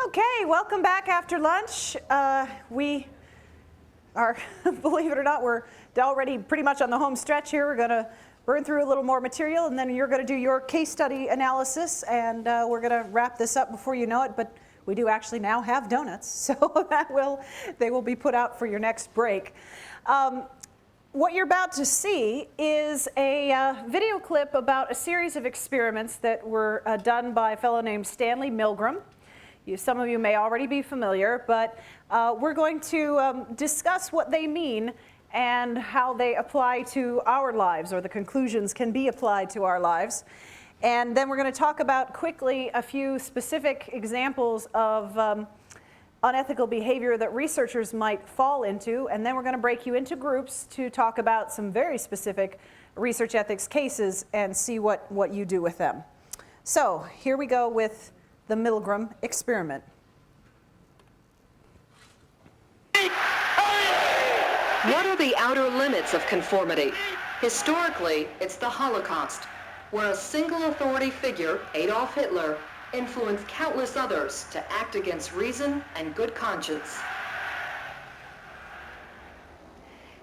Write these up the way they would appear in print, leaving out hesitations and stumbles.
Okay, welcome back after lunch. We are, believe it or not, we're already pretty much on the home stretch here. We're going to burn through a little more material, and then you're going to do your case study analysis, and we're going to wrap this up before you know it. But we do actually now have donuts, so they will be put out for your next break. What you're about to see is a video clip about a series of experiments that were done by a fellow named Stanley Milgram. Some of you may already be familiar, but we're going to discuss what they mean and how they apply to our lives, or the conclusions can be applied to our lives. And then we're going to talk about quickly a few specific examples of unethical behavior that researchers might fall into, and then we're going to break you into groups to talk about some very specific research ethics cases and see what you do with them. So here we go with the Milgram experiment. What are the outer limits of conformity? Historically, it's the Holocaust, where a single authority figure, Adolf Hitler, influenced countless others to act against reason and good conscience.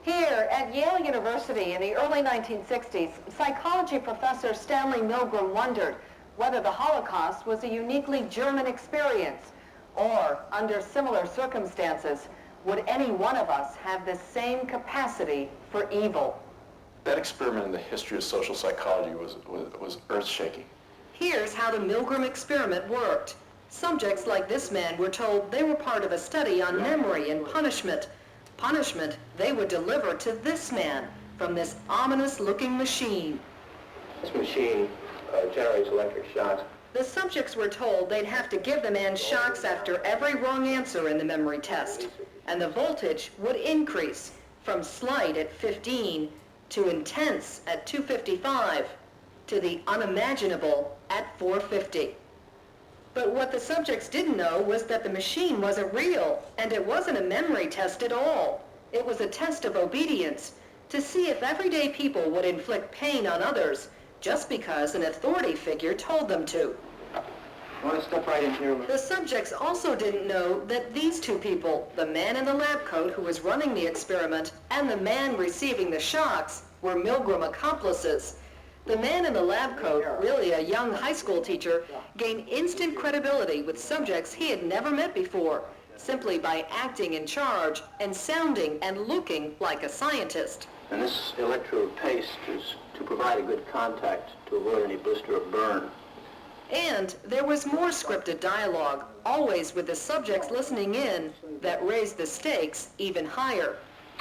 Here at Yale University in the early 1960s, psychology professor Stanley Milgram wondered whether the Holocaust was a uniquely German experience, or, under similar circumstances, would any one of us have the same capacity for evil? That experiment in the history of social psychology was earth-shaking. Here's how the Milgram experiment worked. Subjects like this man were told they were part of a study on memory and punishment. Punishment they would deliver to this man from this ominous-looking machine. This machine generates electric shocks. The subjects were told they'd have to give the man shocks after every wrong answer in the memory test, and the voltage would increase from slight at 15 to intense at 255 to the unimaginable at 450. But what the subjects didn't know was that the machine wasn't real, and it wasn't a memory test at all. It was a test of obedience to see if everyday people would inflict pain on others just because an authority figure told them to. You want to step right in here? The subjects also didn't know that these two people, the man in the lab coat who was running the experiment and the man receiving the shocks, were Milgram accomplices. The man in the lab coat, really a young high school teacher, gained instant credibility with subjects he had never met before, simply by acting in charge and sounding and looking like a scientist. And this electrode paste is to provide a good contact to avoid any blister or burn. And there was more scripted dialogue, always with the subjects listening in, that raised the stakes even higher.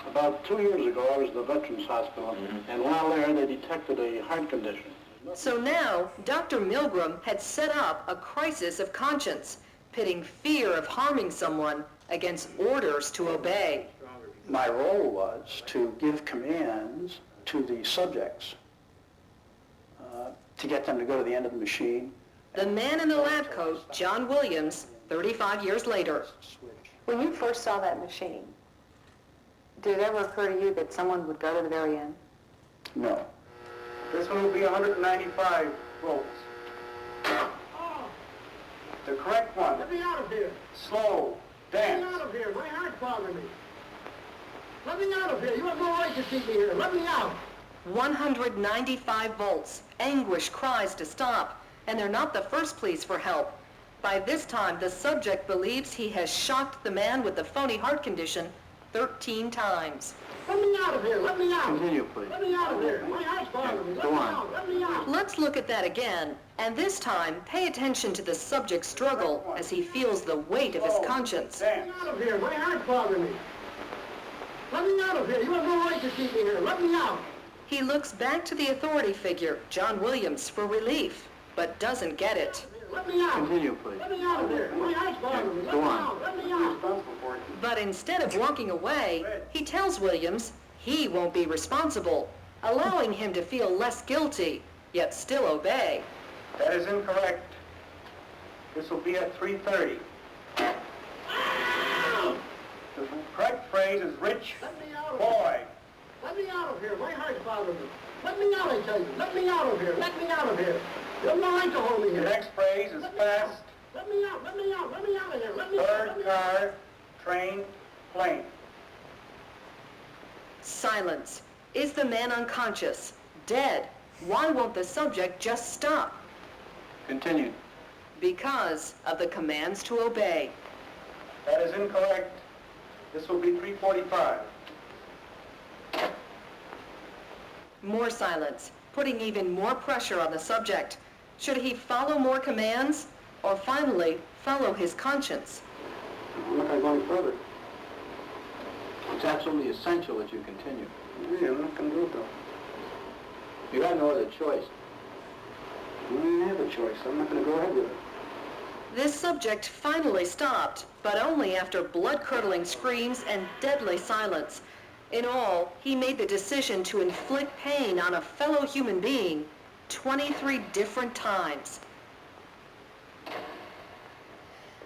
About 2 years ago, I was at the Veterans Hospital, and while there, they detected a heart condition. So now, Dr. Milgram had set up a crisis of conscience, pitting fear of harming someone against orders to obey. My role was to give commands to the subjects to get them to go to the end of the machine. The man in the lab coat, John Williams, 35 years later. When you first saw that machine, did it ever occur to you that someone would go to the very end? No. This one will be 195 volts. The correct one. Let me out of here. Slow. Dance. Let me out of here. My heart's bothering me. Let me out of here. You have no right to keep me here. Let me out. 195 volts, anguish cries to stop, and they're not the first pleas for help. By this time, the subject believes he has shocked the man with the phony heart condition 13 times. Let me out of here. Let me out. Continue, please. Let me out of here. My heart's bothering me. Let Go me on. out. Let me out. Let's look at that again, and this time, pay attention to the subject's struggle as he feels the weight of his conscience. Let me out of here. My heart's bothering me. Let me out of here. You have no right to keep me here. Let me out. He looks back to the authority figure, John Williams, for relief, but doesn't get it. Let me out. Continue, please. Let me out of here. My heart's bothering me. Let Go me on. out. Let me out. But instead of walking away, he tells Williams he won't be responsible, allowing him to feel less guilty, yet still obey. That is incorrect. This will be at 3:30. The correct phrase is rich Let me out of here. boy. Let me out of here. My heart's bothering me. Let me out, I tell you. Let me out of here. Let me out of here. You have no right to hold me The here. next phrase is fast Let me out, let me out, let me out of here, let me out. Third car, train, plane. Silence. Is the man unconscious? Dead? Why won't the subject just stop? Continued. Because of the commands to obey. That is incorrect. This will be 345. More silence, putting even more pressure on the subject. Should he follow more commands, or finally follow his conscience? I'm not going to go any further. It's absolutely essential that you continue. Yeah, I'm not going to do it though. You got no other choice. I don't even have a choice. I'm not going to go ahead with it. This subject finally stopped, but only after blood-curdling screams and deadly silence. In all, he made the decision to inflict pain on a fellow human being 23 different times.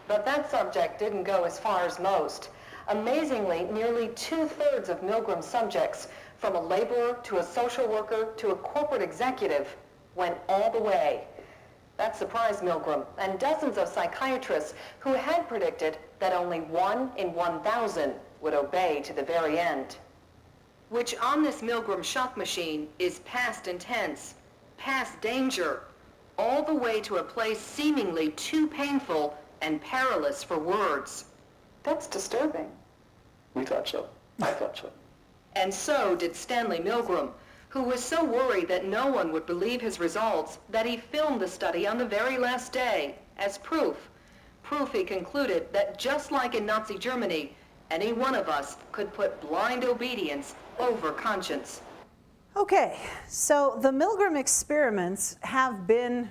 But that subject didn't go as far as most. Amazingly, nearly 2/3 of Milgram's subjects, from a laborer to a social worker to a corporate executive, went all the way. That surprised Milgram and dozens of psychiatrists who had predicted that only 1 in 1,000 would obey to the very end. Which on this Milgram shock machine is past intense, past danger, all the way to a place seemingly too painful and perilous for words. That's disturbing. We thought so. I thought so. And so did Stanley Milgram, who was so worried that no one would believe his results that he filmed the study on the very last day as proof. Proof, he concluded, that just like in Nazi Germany, any one of us could put blind obedience over conscience. Okay, so the Milgram experiments have been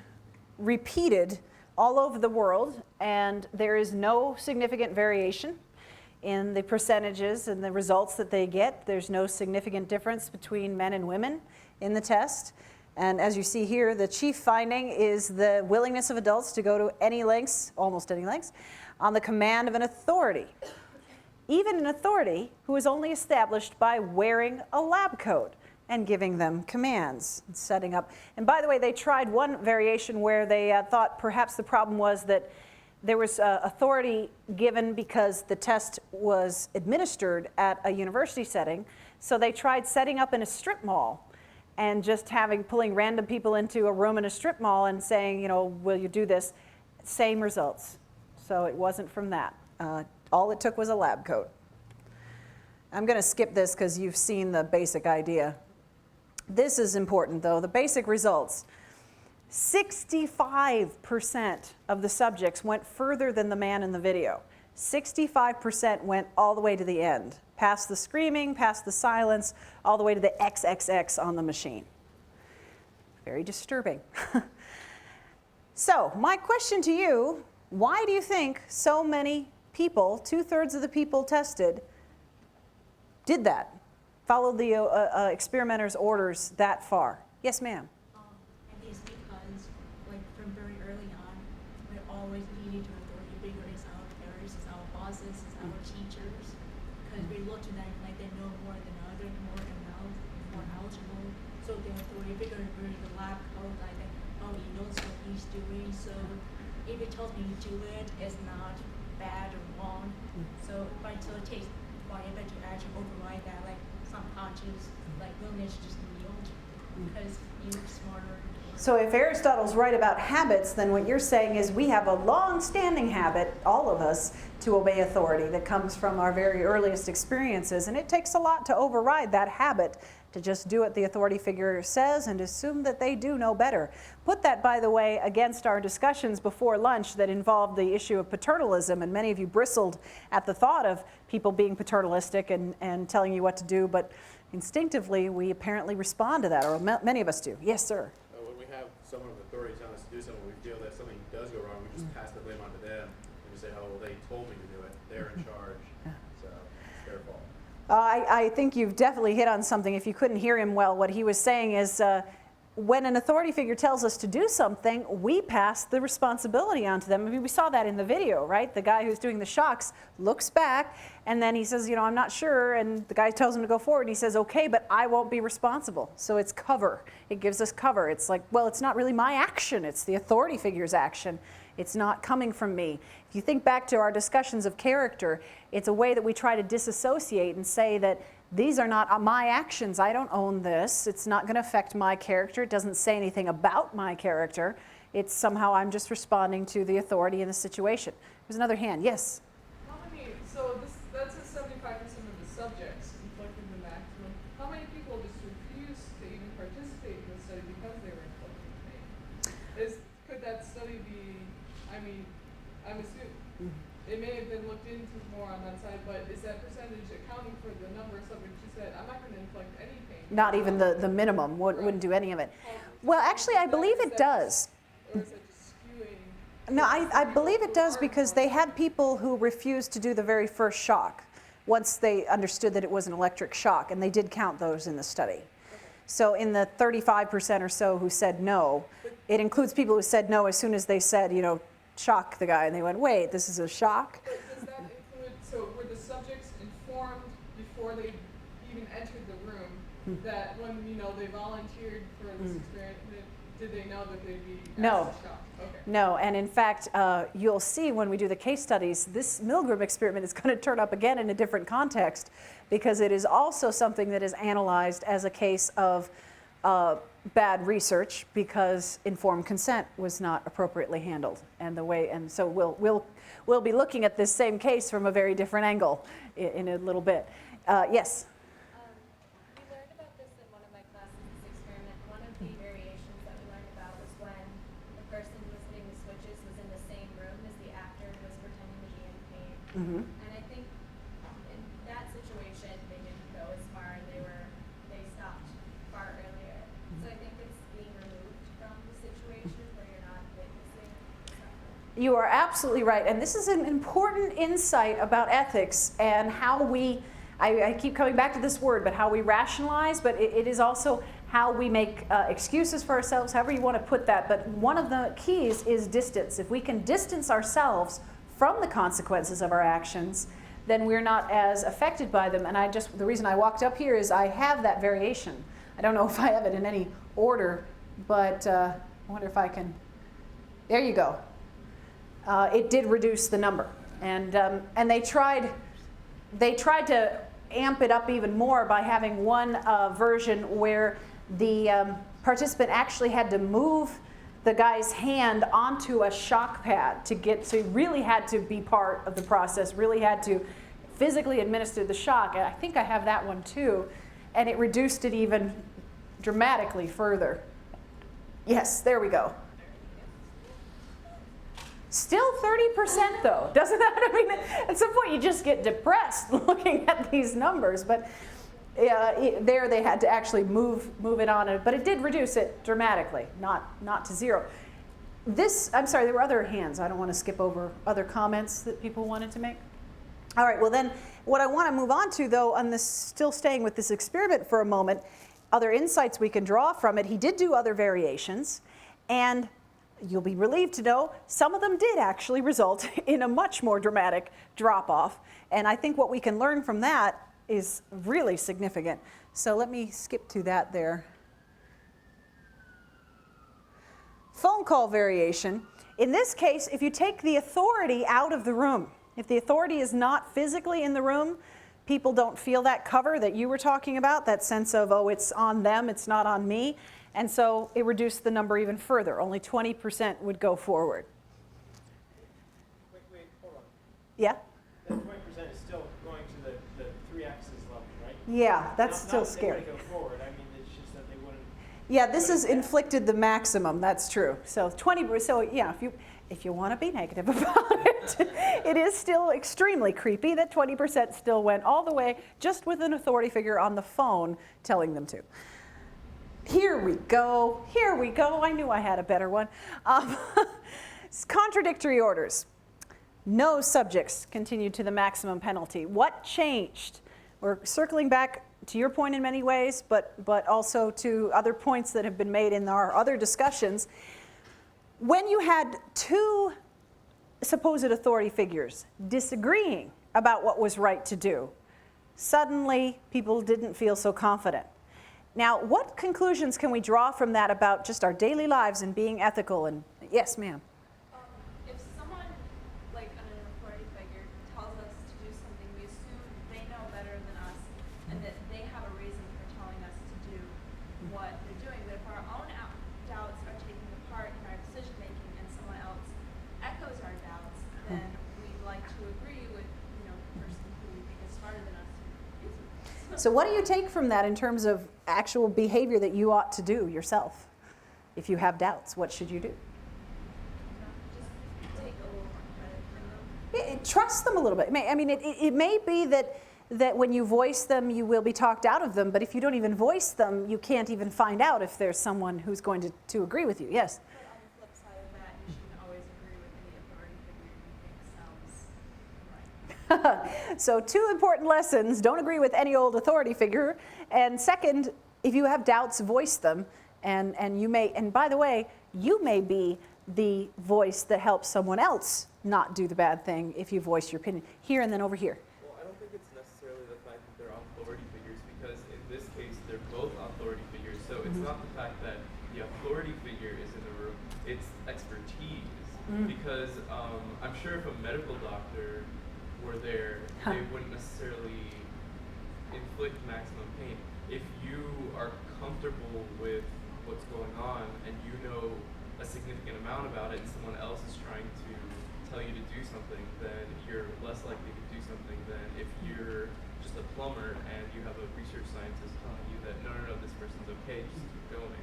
repeated all over the world, and there is no significant variation in the percentages and the results that they get. There's no significant difference between men and women in the test. And as you see here, the chief finding is the willingness of adults to go to any lengths, almost any lengths, on the command of an authority. Even an authority who is only established by wearing a lab coat and giving them commands, and setting up. And by the way, they tried one variation where they thought perhaps the problem was that there was authority given because the test was administered at a university setting. So they tried setting up in a strip mall and just pulling random people into a room in a strip mall and saying, you know, will you do this? Same results. So it wasn't from that. All it took was a lab coat. I'm going to skip this because you've seen the basic idea. This is important though, the basic results. 65% of the subjects went further than the man in the video. 65% went all the way to the end, past the screaming, past the silence, all the way to the XXX on the machine. Very disturbing. So, my question to you, why do you think so many people, 2/3 of the people tested, did that? Followed the experimenter's orders that far? Yes, ma'am. It's because, like, from very early on, we're always leading to authority figures, our parents, our bosses, our teachers, because we look to them like they know more than others, more knowledgeable. So the authority figure is really the lab coat, like, oh, he knows what he's doing, so if he tells me to do it, it's not bad or wrong. So, but until it takes whatever to actually override that, like, subconscious, like, willingness to just yield, because you're smarter. So if Aristotle's right about habits, then what you're saying is we have a long-standing habit, all of us, to obey authority that comes from our very earliest experiences, and it takes a lot to override that habit, to just do what the authority figure says and assume that they do know better. Put that, by the way, against our discussions before lunch that involved the issue of paternalism, and many of you bristled at the thought of people being paternalistic and telling you what to do, but instinctively we apparently respond to that, or many of us do. Yes, sir. When we have someone with authority telling us to do something, we feel that something does go wrong, we just pass the blame onto them and just say, oh, well, they told me to do it, they're in charge, so it's their fault. I think you've definitely hit on something. If you couldn't hear him well, what he was saying is when an authority figure tells us to do something, we pass the responsibility onto them. I mean, we saw that in the video, right? The guy who's doing the shocks looks back, and then he says, you know, I'm not sure, and the guy tells him to go forward, and he says, okay, but I won't be responsible. So it's cover. It gives us cover. It's like, well, it's not really my action. It's the authority figure's action. It's not coming from me. If you think back to our discussions of character, it's a way that we try to disassociate and say that these are not my actions. I don't own this. It's not going to affect my character. It doesn't say anything about my character. It's somehow I'm just responding to the authority in the situation. There's another hand. Yes? How many, so that says 75% of the subjects inflicted the maximum. How many people just refused to even participate in the study because they were inflicting pain? Could that study be, I mean, I'm assuming, it may have been looked into more on that side, but is that percentage accounting for the number of subjects you said, I'm not going to inflict any pain? Not even the minimum, wouldn't do any of it. Well, actually, I believe it does. Or is it just skewing? No, I believe it does because they had people who refused to do the very first shock once they understood that it was an electric shock, and they did count those in the study. So in the 35% or so who said no, it includes people who said no as soon as they said, you know, shock the guy, and they went, wait, this is a shock? But does that include, so were the subjects informed before they even entered the room that when, you know, they volunteered for this experiment, did they know that they'd be asked to shock? Okay. No, and in fact, you'll see when we do the case studies, this Milgram experiment is going to turn up again in a different context because it is also something that is analyzed as a case of bad research because informed consent was not appropriately handled, and so we'll be looking at this same case from a very different angle in a little bit. Yes. We learned about this in one of my classes, this experiment. One of the variations that we learned about was when the person who was hitting the switches was in the same room as the actor who was pretending to be in pain. And I think in that situation, they didn't go as far. They stopped far earlier. So I think it's being removed from the situation where you're not witnessing suffering. You are absolutely right, and this is an important insight about ethics and how we, I keep coming back to this word, but how we rationalize, but it is also how we make excuses for ourselves, however you want to put that. But one of the keys is distance. If we can distance ourselves from the consequences of our actions, then we're not as affected by them. And the reason I walked up here is I have that variation. I don't know if I have it in any order, but I wonder if I can, there you go. It did reduce the number. And they tried to amp it up even more by having one version where the participant actually had to move the guy's hand onto a shock pad to get, so he really had to be part of the process, really had to physically administer the shock. And I think I have that one too. And it reduced it even dramatically further. Yes, there we go. Still 30% though, doesn't that? I mean, at some point you just get depressed looking at these numbers, but there they had to actually move it on it, but it did reduce it dramatically, not to zero. I'm sorry, there were other hands. I don't want to skip over other comments that people wanted to make. All right, well then, what I want to move on to though, on this, still staying with this experiment for a moment, other insights we can draw from it. He did do other variations, and you'll be relieved to know some of them did actually result in a much more dramatic drop-off. And I think what we can learn from that is really significant. So let me skip to that there. Phone call variation. In this case, if you take the authority out of the room, if the authority is not physically in the room, people don't feel that cover that you were talking about, that sense of, oh, it's on them, it's not on me. And so it reduced the number even further. Only 20% would go forward. Wait, hold on. Yeah? That 20% is still going to the 3 axis level, right? Yeah, that's still scary. Not that they go forward. I mean, it's just that they wouldn't. Yeah, this is inflicted the maximum. That's true. So 20. So yeah, if you want to be negative about it, it is still extremely creepy that 20% still went all the way just with an authority figure on the phone telling them to. Here we go. Here we go. I knew I had a better one. Contradictory orders. No subjects continued to the maximum penalty. What changed? We're circling back to your point in many ways, but also to other points that have been made in our other discussions. When you had two supposed authority figures disagreeing about what was right to do, suddenly people didn't feel so confident. Now, what conclusions can we draw from that about just our daily lives and being ethical? And yes, ma'am. So what do you take from that in terms of actual behavior that you ought to do yourself? If you have doubts, what should you do? Just take a little more credit for them. Trust them a little bit. It may be that when you voice them, you will be talked out of them, but if you don't even voice them, you can't even find out if there's someone who's going to agree with you. Yes? But on the flip side of that, you shouldn't always agree with any authority figure you think sounds right. So 2 important lessons: don't agree with any old authority figure, and second, if you have doubts, voice them. And you may, and by the way, you may be the voice that helps someone else not do the bad thing if you voice your opinion. Here and then over here. Well, I don't think it's necessarily the fact that they're authority figures, because in this case, they're both authority figures. So it's not the fact that the authority figure is in the room, it's expertise. Because I'm sure if a medical doctor were there, they wouldn't necessarily inflict maximum pain. If you are comfortable with what's going on and you know a significant amount about it and someone else is trying to tell you to do something, then you're less likely to do something than if you're just a plumber and you have a research scientist telling you that no, this person's okay, just keep going.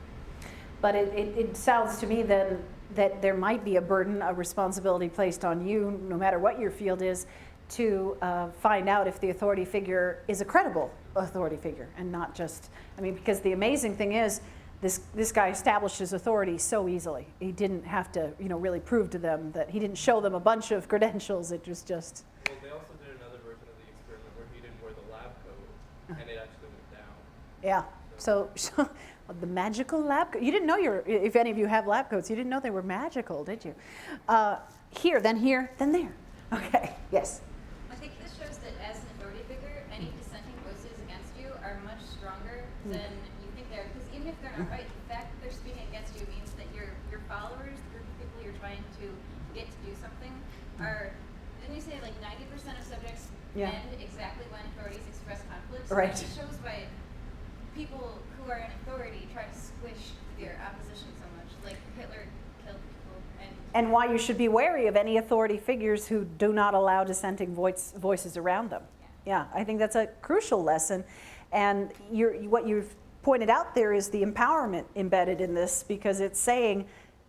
But it sounds to me then that there might be a burden, a responsibility placed on you, no matter what your field is, to find out if the authority figure is a credible authority figure and not just, because the amazing thing is, this guy established his authority so easily. He didn't have to, really prove to them that he didn't show them a bunch of credentials. It was just. Well, they also did another version of the experiment where he didn't wear the lab coat, and it actually went down. Yeah. So the magical lab coat. You didn't know if any of you have lab coats, you didn't know they were magical, did you? Here, then there. Okay. Yes. I think this shows that as an authority figure, any dissenting voices against you are much stronger than you think they are. Because even if they're not right, the fact that they're speaking against you means that your followers, the group of people you're trying to get to do something, are, didn't you say like 90% of subjects end exactly when authorities express conflict? So Right. it just shows why people who are in authority try to squish their opposition so much. Like Hitler killed people. And why you should be wary of any authority figures who do not allow dissenting voices around them. Yeah, I think that's a crucial lesson. And what you've pointed out there is the empowerment embedded in this, because it's saying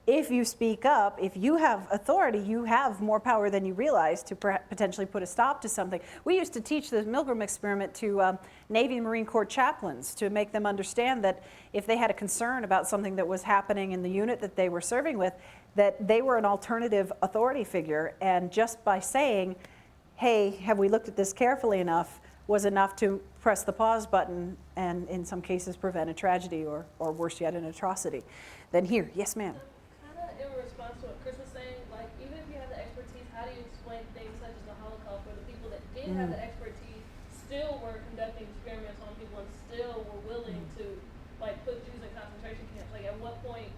if you speak up, if you have authority, you have more power than you realize to potentially put a stop to something. We used to teach the Milgram experiment to Navy and Marine Corps chaplains to make them understand that if they had a concern about something that was happening in the unit that they were serving with, that they were an alternative authority figure, and just by saying, hey, have we looked at this carefully enough, was enough to press the pause button and in some cases prevent a tragedy or worse yet, an atrocity. Then here, yes ma'am. Kind of in response to what Chris was saying, like even if you have the expertise, how do you explain things such as the Holocaust, where the people that did have the expertise still were conducting experiments on people and still were willing to like put Jews in concentration camps? Like at what point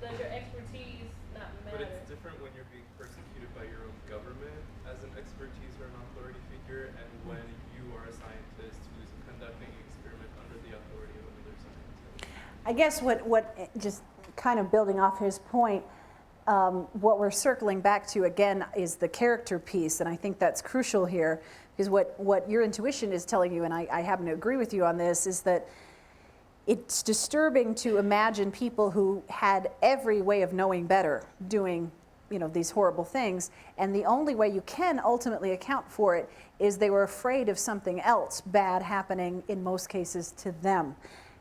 does your expertise not matter? But it's different when you're being persecuted by your own government as an expertise or an authority figure, and when you are a scientist who's conducting an experiment under the authority of another scientist. I guess what just kind of building off his point, what we're circling back to again is the character piece, and I think that's crucial here, because what your intuition is telling you, and I happen to agree with you on this, is that it's disturbing to imagine people who had every way of knowing better doing these horrible things, and the only way you can ultimately account for it is they were afraid of something else bad happening in most cases to them.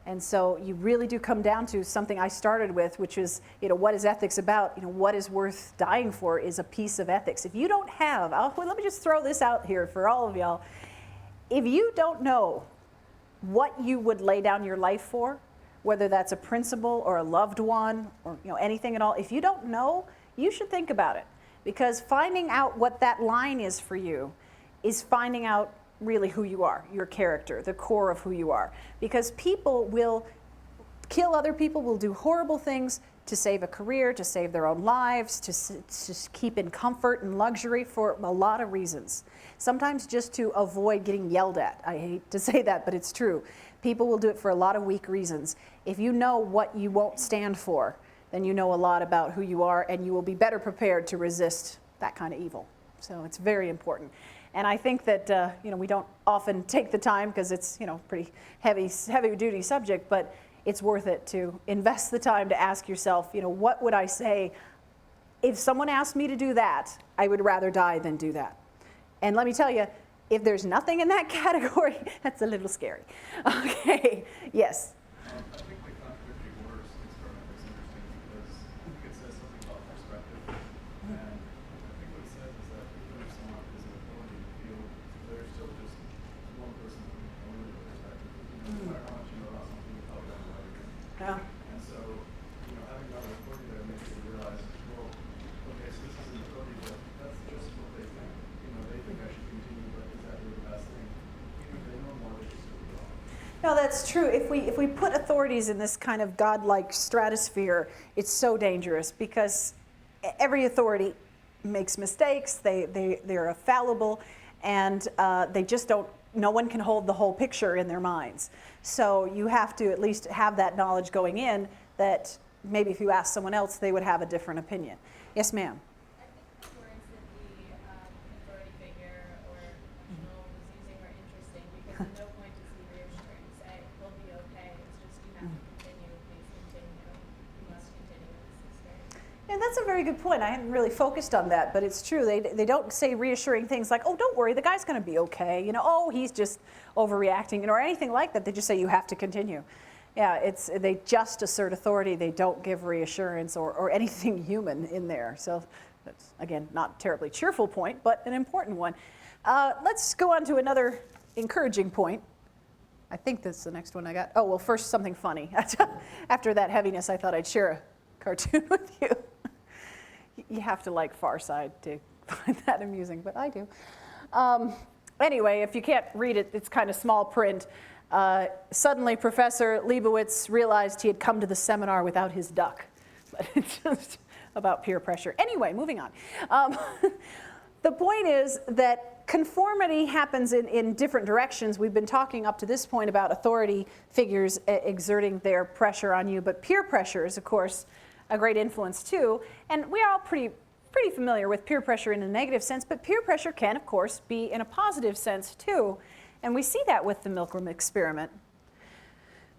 And so you really do come down to something I started with, which is, what is ethics about? What is worth dying for is a piece of ethics. If you don't have, let me just throw this out here for all of y'all. If you don't know what you would lay down your life for, whether that's a principal or a loved one or anything at all, if you don't know, you should think about it, because finding out what that line is for you is finding out really who you are, your character, the core of who you are. Because people will kill other people, will do horrible things to save a career, to save their own lives, to keep in comfort and luxury for a lot of reasons. Sometimes just to avoid getting yelled at. I hate to say that, but it's true. People will do it for a lot of weak reasons. If you know what you won't stand for, then you know a lot about who you are, and you will be better prepared to resist that kind of evil. So it's very important. And I think that we don't often take the time because it's pretty heavy duty subject, but it's worth it to invest the time to ask yourself, what would I say if someone asked me to do that? I would rather die than do that. And let me tell you, if there's nothing in that category, that's a little scary. Okay, yes. I think the contradictory orders experiment is interesting because I think it says something about perspective. And I think what it says is that even if someone is an authority in the field, they're still just one person from a limited perspective. No matter how much you know about something, you probably don't know everything. Yeah. And so, having another authority there makes you realize, well, okay, so this is an authority, but that's just what they think. They think I should continue, but is that really the best thing? Even if they know more, they just do it wrong. No, that's true. If we put authorities in this kind of godlike stratosphere, it's so dangerous because every authority makes mistakes. They're fallible, and they just don't. No one can hold the whole picture in their minds. So you have to at least have that knowledge going in that maybe if you ask someone else, they would have a different opinion. Yes, ma'am. I think the words that the authority figure or professional was using were interesting because at no point does he reassure and say, we'll be okay. It's just you have to continue, please continue. You must continue with this experience. And that's a very good point. I hadn't really focused on that, but it's true. They don't say reassuring things like, oh, don't worry, the guy's going to be okay. Oh, he's just overreacting, or anything like that. They just say you have to continue. Yeah, they just assert authority. They don't give reassurance or anything human in there. So that's, again, not a terribly cheerful point, but an important one. Let's go on to another encouraging point. I think that's the next one I got. Oh, well, first something funny. After that heaviness, I thought I'd share a cartoon with you. You have to like Far Side to find that amusing, but I do. Anyway, if you can't read it, it's kind of small print. Suddenly, Professor Leibowitz realized he had come to the seminar without his duck. But it's just about peer pressure. Anyway, moving on. The point is that conformity happens in different directions. We've been talking up to this point about authority figures exerting their pressure on you, but peer pressure is, of course, a great influence too. And we are all pretty familiar with peer pressure in a negative sense, but peer pressure can, of course, be in a positive sense too. And we see that with the Milgram experiment.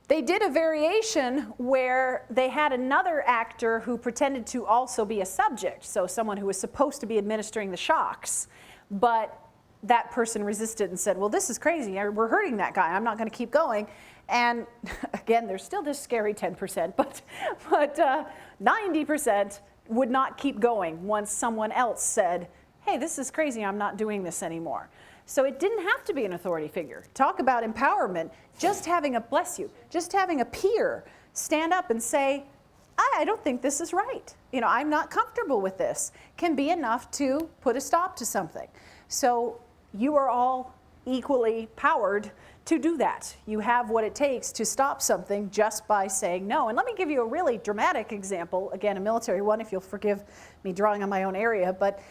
They did a variation where they had another actor who pretended to also be a subject, so someone who was supposed to be administering the shocks, but that person resisted and said, well, this is crazy. We're hurting that guy. I'm not going to keep going. And again, there's still this scary 10%, but 90% would not keep going once someone else said, hey, this is crazy. I'm not doing this anymore. So it didn't have to be an authority figure. Talk about empowerment. Just having a peer stand up and say, I don't think this is right. I'm not comfortable with this, can be enough to put a stop to something. So you are all equally powered to do that. You have what it takes to stop something just by saying no. And let me give you a really dramatic example, again, a military one, if you'll forgive me drawing on my own area, but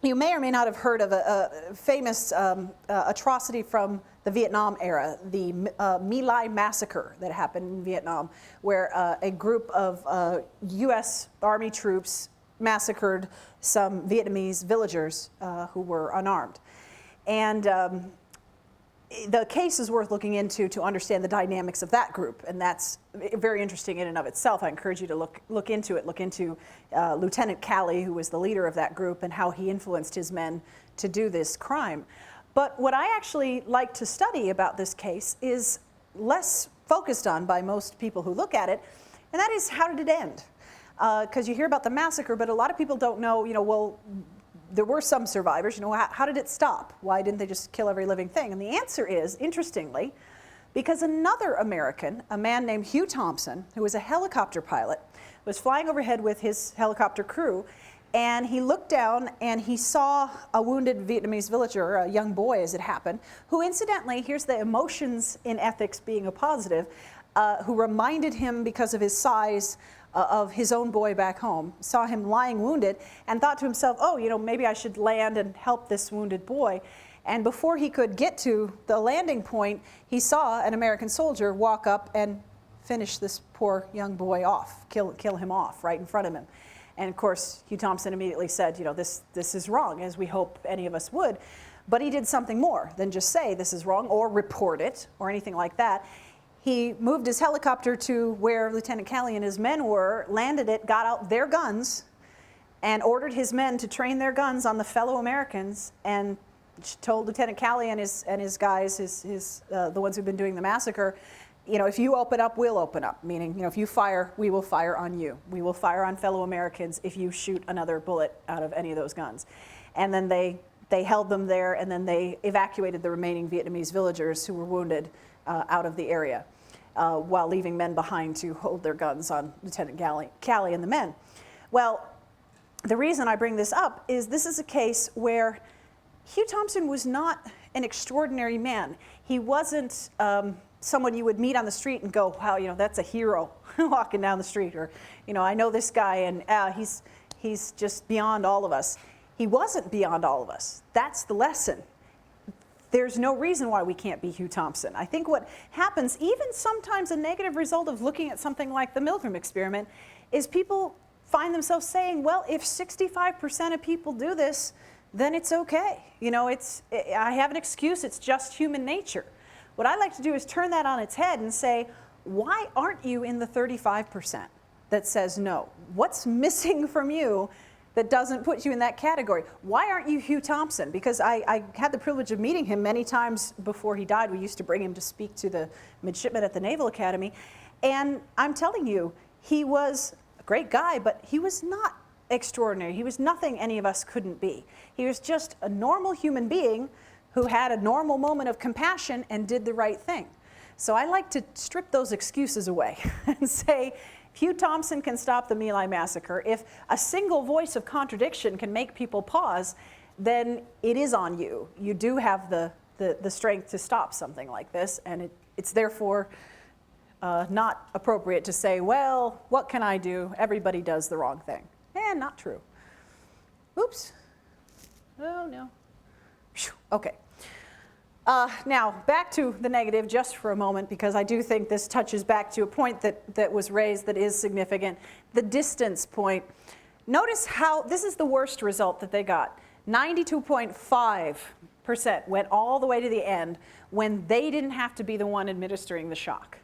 you may or may not have heard of a famous atrocity from the Vietnam era, the My Lai massacre that happened in Vietnam, where a group of US Army troops massacred some Vietnamese villagers who were unarmed. And the case is worth looking into to understand the dynamics of that group, and that's very interesting in and of itself. I encourage you to look into it. Look into Lieutenant Calley, who was the leader of that group, and how he influenced his men to do this crime. But what I actually like to study about this case is less focused on by most people who look at it, and that is, how did it end? Because you hear about the massacre, but a lot of people don't know, well, there were some survivors, how did it stop? Why didn't they just kill every living thing? And the answer is, interestingly, because another American, a man named Hugh Thompson, who was a helicopter pilot, was flying overhead with his helicopter crew, and he looked down and he saw a wounded Vietnamese villager, a young boy as it happened, who incidentally, here's the emotions in ethics being a positive, who reminded him, because of his size, of his own boy back home, saw him lying wounded, and thought to himself, oh, maybe I should land and help this wounded boy. And before he could get to the landing point, he saw an American soldier walk up and finish this poor young boy off, kill him off right in front of him. And of course, Hugh Thompson immediately said, you know, this is wrong, as we hope any of us would. But he did something more than just say this is wrong or report it or anything like that. He moved his helicopter to where Lieutenant Calley and his men were, landed it, got out their guns, and ordered his men to train their guns on the fellow Americans, and told Lieutenant Calley and his guys, the ones who've been doing the massacre, you know, if you open up, we'll open up. Meaning, you know, if you fire, we will fire on you. We will fire on fellow Americans if you shoot another bullet out of any of those guns. And then they held them there, and then they evacuated the remaining Vietnamese villagers who were wounded out of the area, while leaving men behind to hold their guns on Lieutenant Calley and the men. Well, the reason I bring this up is this is a case where Hugh Thompson was not an extraordinary man. He wasn't someone you would meet on the street and go, wow, you know, that's a hero walking down the street, or, you know, I know this guy and he's just beyond all of us. He wasn't beyond all of us. That's the lesson. There's no reason why we can't be Hugh Thompson. I think what happens, even sometimes a negative result of looking at something like the Milgram experiment, is people find themselves saying, well, if 65% of people do this, then it's okay. You know, I have an excuse, it's just human nature. What I like to do is turn that on its head and say, why aren't you in the 35% that says no? What's missing from you that doesn't put you in that category? Why aren't you Hugh Thompson? Because I had the privilege of meeting him many times before he died. We used to bring him to speak to the midshipmen at the Naval Academy. And I'm telling you, he was a great guy, but he was not extraordinary. He was nothing any of us couldn't be. He was just a normal human being who had a normal moment of compassion and did the right thing. So I like to strip those excuses away and say, if Hugh Thompson can stop the My Lai massacre, if a single voice of contradiction can make people pause, then it is on you. You do have the strength to stop something like this, and it's therefore not appropriate to say, well, what can I do? Everybody does the wrong thing. And not true. Oops. Oh, no. Okay. Now, back to the negative just for a moment, because I do think this touches back to a point that was raised that is significant. The distance point. Notice how this is the worst result that they got. 92.5% went all the way to the end when they didn't have to be the one administering the shock.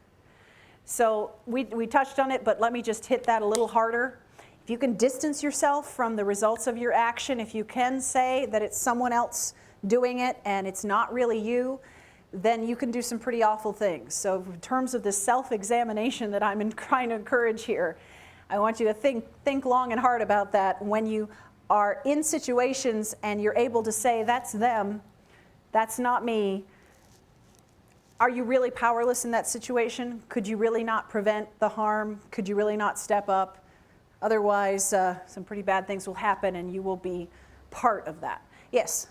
So we touched on it, but let me just hit that a little harder. If you can distance yourself from the results of your action, if you can say that it's someone else doing it and it's not really you, then you can do some pretty awful things. So in terms of this self-examination that I'm trying to encourage here, I want you to think long and hard about that when you are in situations and you're able to say, that's them, that's not me. Are you really powerless in that situation? Could you really not prevent the harm? Could you really not step up? Otherwise, some pretty bad things will happen and you will be part of that. Yes?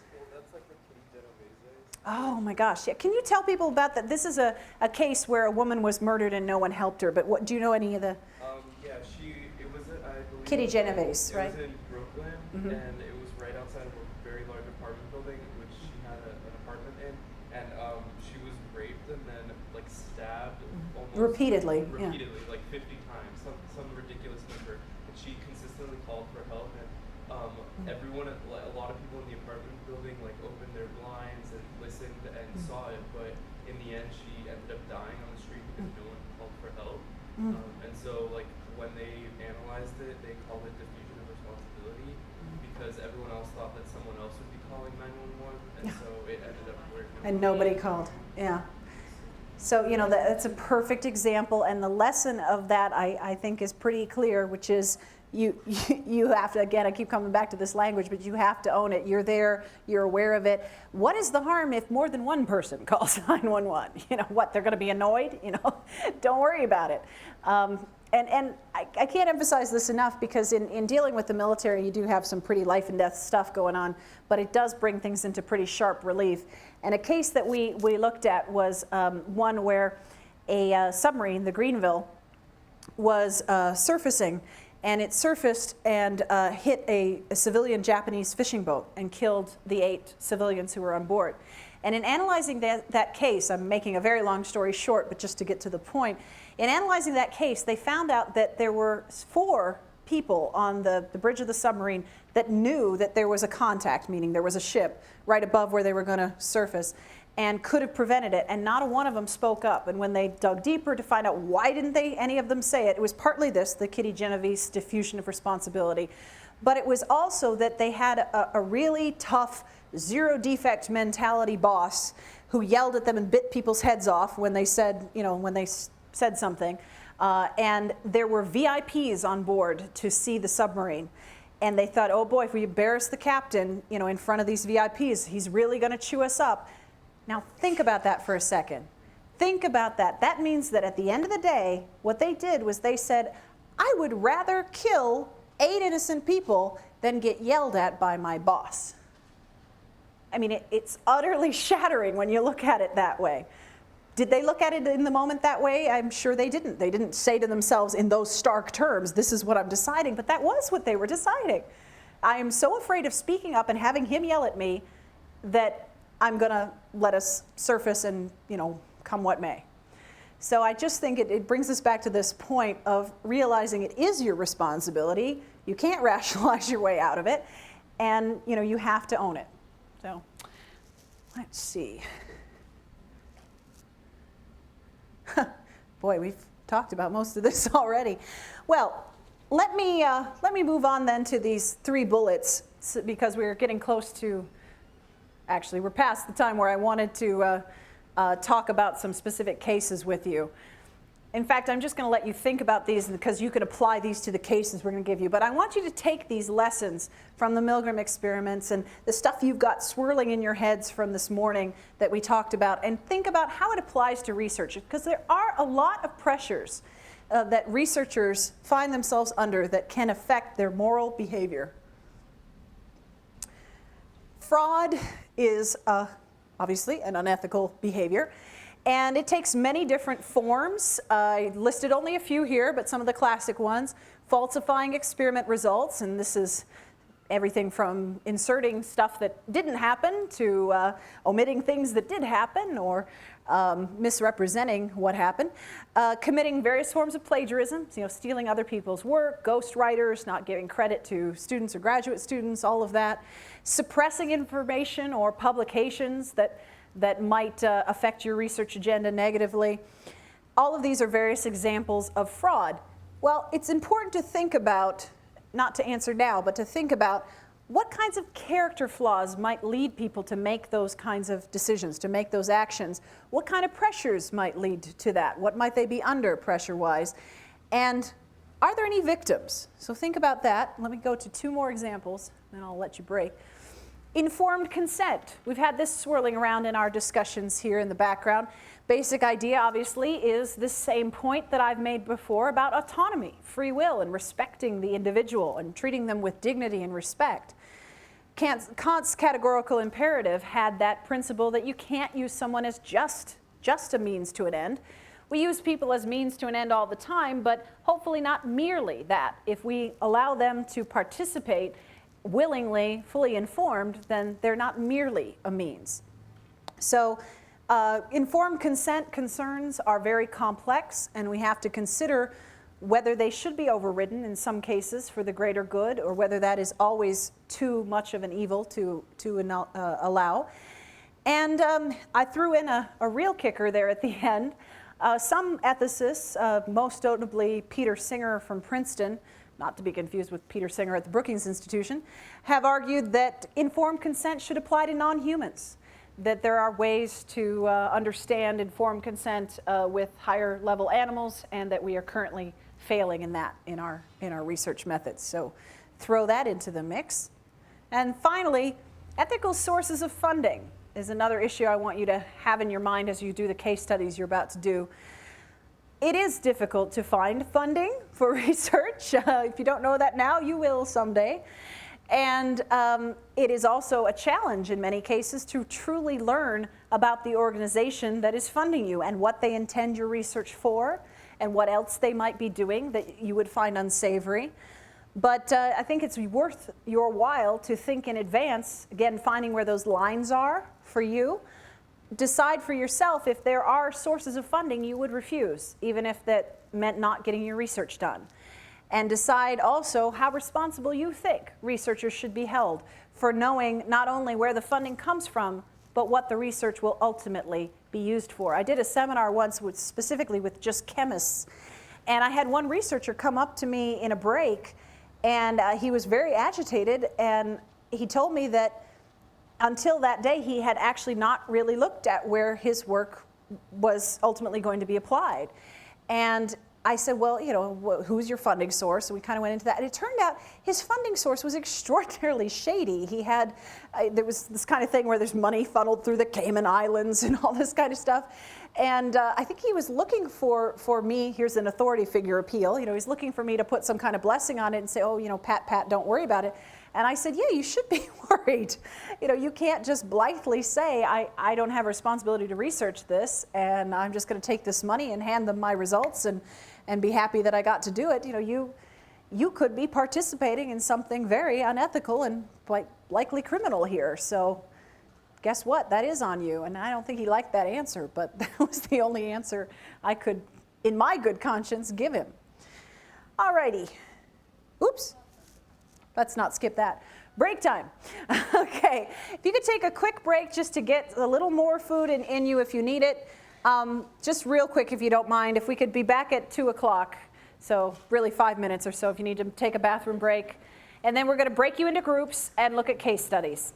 Oh my gosh, yeah. Can you tell people about that? This is a case where a woman was murdered and no one helped her, but do you know any of the? Yeah, it was, I believe. Kitty Genovese, right? It was in Brooklyn, and it was right outside of a very large apartment building, which she had an apartment in, and she was raped and then like stabbed almost repeatedly, like 50 times, some ridiculous number. And she consistently called for help, and everyone, a lot of people in the apartment building like opened their blinds and listened and saw it, but in the end she ended up dying on the street because no one called for help. And so like when they analyzed it, they called it diffusion of responsibility because everyone else thought that someone else would be calling 911, and so it ended up where and nobody called. Yeah. So, you know, that's a perfect example, and the lesson of that I think is pretty clear, which is you have to, again, I keep coming back to this language, but you have to own it. You're there, you're aware of it. What is the harm if more than one person calls 911? You know, what, they're gonna be annoyed? You know, don't worry about it. And I can't emphasize this enough because in dealing with the military, you do have some pretty life and death stuff going on, but it does bring things into pretty sharp relief. And a case that we looked at was one where a submarine, the Greenville, was surfacing, and it surfaced and hit a civilian Japanese fishing boat and killed the 8 civilians who were on board. And in analyzing that case, I'm making a very long story short, but just to get to the point, in analyzing that case, they found out that there were 4 people on the bridge of the submarine that knew that there was a contact, meaning there was a ship right above where they were going to surface, and could have prevented it, and not a one of them spoke up. And when they dug deeper to find out why didn't any of them say it, it was partly this, the Kitty Genovese diffusion of responsibility, but it was also that they had a really tough, zero defect mentality boss who yelled at them and bit people's heads off when they said, said something. And there were VIPs on board to see the submarine. And they thought, oh boy, if we embarrass the captain, in front of these VIPs, he's really going to chew us up. Now think about that for a second. Think about that. That means that at the end of the day, what they did was they said, I would rather kill 8 innocent people than get yelled at by my boss. I mean, it's utterly shattering when you look at it that way. Did they look at it in the moment that way? I'm sure they didn't. They didn't say to themselves in those stark terms, this is what I'm deciding, but that was what they were deciding. I am so afraid of speaking up and having him yell at me that I'm going to let us surface and, come what may. So I just think it brings us back to this point of realizing it is your responsibility. You can't rationalize your way out of it, and you have to own it. So let's see. Boy, we've talked about most of this already. Well, let me move on then to these 3 bullets, because we're getting close to, actually we're past the time where I wanted to talk about some specific cases with you. In fact, I'm just going to let you think about these because you can apply these to the cases we're going to give you. But I want you to take these lessons from the Milgram experiments and the stuff you've got swirling in your heads from this morning that we talked about, and think about how it applies to research. Because there are a lot of pressures that researchers find themselves under that can affect their moral behavior. Fraud is obviously an unethical behavior. And it takes many different forms. I listed only a few here, but some of the classic ones. Falsifying experiment results, and this is everything from inserting stuff that didn't happen to omitting things that did happen, or misrepresenting what happened. Committing various forms of plagiarism, stealing other people's work, ghostwriters, not giving credit to students or graduate students, all of that. Suppressing information or publications that might affect your research agenda negatively. All of these are various examples of fraud. Well, it's important to think about, not to answer now, but to think about what kinds of character flaws might lead people to make those kinds of decisions, to make those actions. What kind of pressures might lead to that? What might they be under pressure-wise? And are there any victims? So think about that. Let me go to 2 more examples, then I'll let you break. Informed consent. We've had this swirling around in our discussions here in the background. Basic idea, obviously, is the same point that I've made before about autonomy, free will, and respecting the individual and treating them with dignity and respect. Kant's categorical imperative had that principle that you can't use someone as just a means to an end. We use people as means to an end all the time, but hopefully not merely that. If we allow them to participate willingly, fully informed, then they're not merely a means. So informed consent concerns are very complex, and we have to consider whether they should be overridden in some cases for the greater good, or whether that is always too much of an evil to allow. And I threw in a real kicker there at the end. Some ethicists, most notably Peter Singer from Princeton, not to be confused with Peter Singer at the Brookings Institution, have argued that informed consent should apply to non-humans, that there are ways to understand informed consent with higher level animals, and that we are currently failing in that in our research methods. So throw that into the mix. And finally, ethical sources of funding is another issue I want you to have in your mind as you do the case studies you're about to do. It is difficult to find funding for research. If you don't know that now, you will someday. And it is also a challenge in many cases to truly learn about the organization that is funding you and what they intend your research for and what else they might be doing that you would find unsavory. But I think it's worth your while to think in advance, again, finding where those lines are for you. Decide for yourself if there are sources of funding you would refuse, even if that meant not getting your research done. and decide also how responsible you think researchers should be held for knowing not only where the funding comes from, but what the research will ultimately be used for. I did a seminar once specifically with just chemists, and I had one researcher come up to me in a break, and he was very agitated, and he told me that until that day he had actually not really looked at where his work was ultimately going to be applied. And I said, well, you know, who's your funding source? So we kind of went into that. And it turned out his funding source was extraordinarily shady. He had, there was this kind of thing where there's money funneled through the Cayman Islands and all this kind of stuff. And I think he was looking for me, here's an authority figure appeal, you know, he's looking for me to put some kind of blessing on it and say, oh, you know, pat, don't worry about it. And I said, yeah, you should be worried. You know, you can't just blithely say, I don't have a responsibility to research this, and I'm just going to take this money and hand them my results and be happy that I got to do it. You know, you could be participating in something very unethical and quite likely criminal here. So guess what? That is on you. And I don't think he liked that answer, but that was the only answer I could, in my good conscience, give him. All righty. Oops. Let's not skip that. Break time. Okay, if you could take a quick break just to get a little more food in you if you need it. Just real quick, if you don't mind, if we could be back at 2 o'clock. So really 5 minutes or so if you need to take a bathroom break. And then we're going to break you into groups and look at case studies.